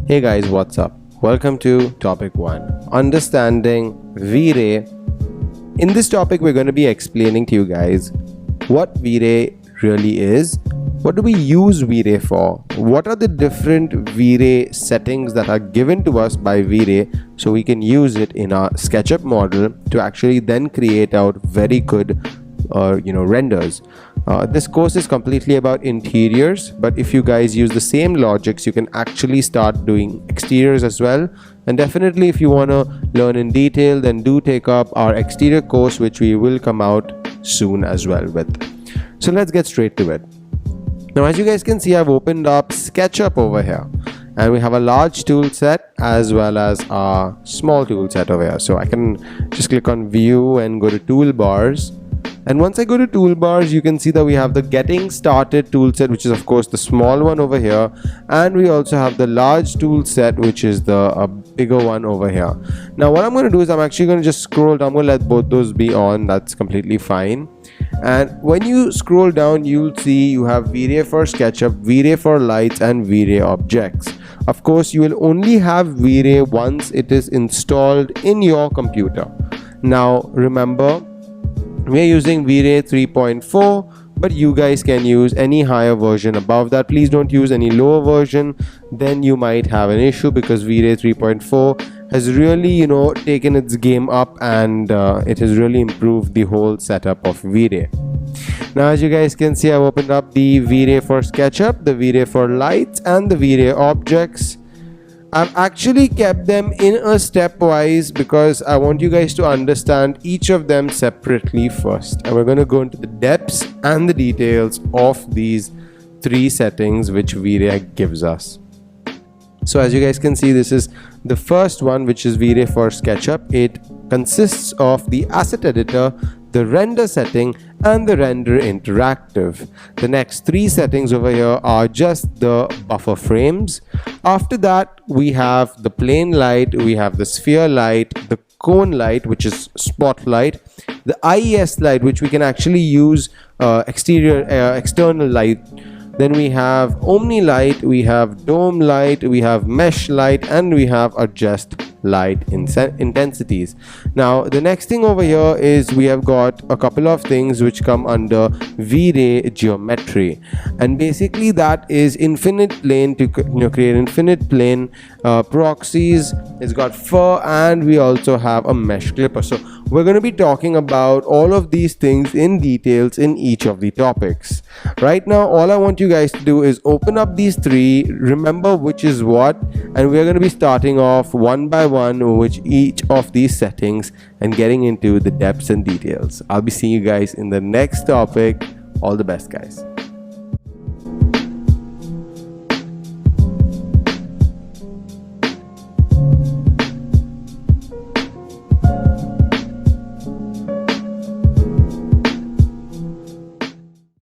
Hey guys, what's up? Welcome to topic 1, understanding VRay. In this topic, we're going to be explaining to you guys what VRay really is, what do we use VRay for, what are the different VRay settings that are given to us by VRay so we can use it in our SketchUp model to actually then create out very good renders. This course is completely about interiors, but if you guys use the same logics, you can actually start doing exteriors as well. And definitely if you want to learn in detail, then do take up our exterior course, which we will come out soon as well with. So let's get straight to it. Now, as you guys can see, I've opened up SketchUp over here, and we have a large tool set as well as a small tool set over here. So I can just click on view and go to toolbars. And once I go to toolbars, you can see that we have the getting started toolset, which is of course the small one over here, and we also have the large toolset, which is the bigger one over here. Now what I'm going to do is I'm actually going to just scroll down. I'm going to let both those be on. That's completely fine. And when you scroll down, you'll see you have VRay for SketchUp, VRay for lights, and VRay objects. Of course, you will only have VRay once it is installed in your computer. Now remember, we are using VRay 3.4, but you guys can use any higher version above that. Please don't use any lower version, then you might have an issue, because VRay 3.4 has really taken its game up, and it has really improved the whole setup of VRay. Now as you guys can see, I've opened up the VRay for SketchUp, the VRay for lights, and the VRay objects. I've actually kept them in a stepwise because I want you guys to understand each of them separately first, and we're going to go into the depths and the details of these three settings which VRay gives us. So as you guys can see, this is the first one, which is VRay for SketchUp. It consists of the asset editor, the render setting, and the render interactive. The next three settings over here are just the buffer frames. After that, we have the plane light, we have the sphere light, the cone light, which is spotlight, the IES light, which we can actually use external light. Then we have Omni light, we have dome light, we have mesh light, and we have adjust light intensities. Now the next thing over here is we have got a couple of things which come under VRay geometry, and basically that is infinite plane to create infinite plane proxies. It's got fur, and we also have a mesh clipper. So we're going to be talking about all of these things in details in each of the topics. Right now, all I want you guys to do is open up these three, remember which is what, and we're going to be starting off one by one with each of these settings and getting into the depths and details. I'll be seeing you guys in the next topic. All the best, guys.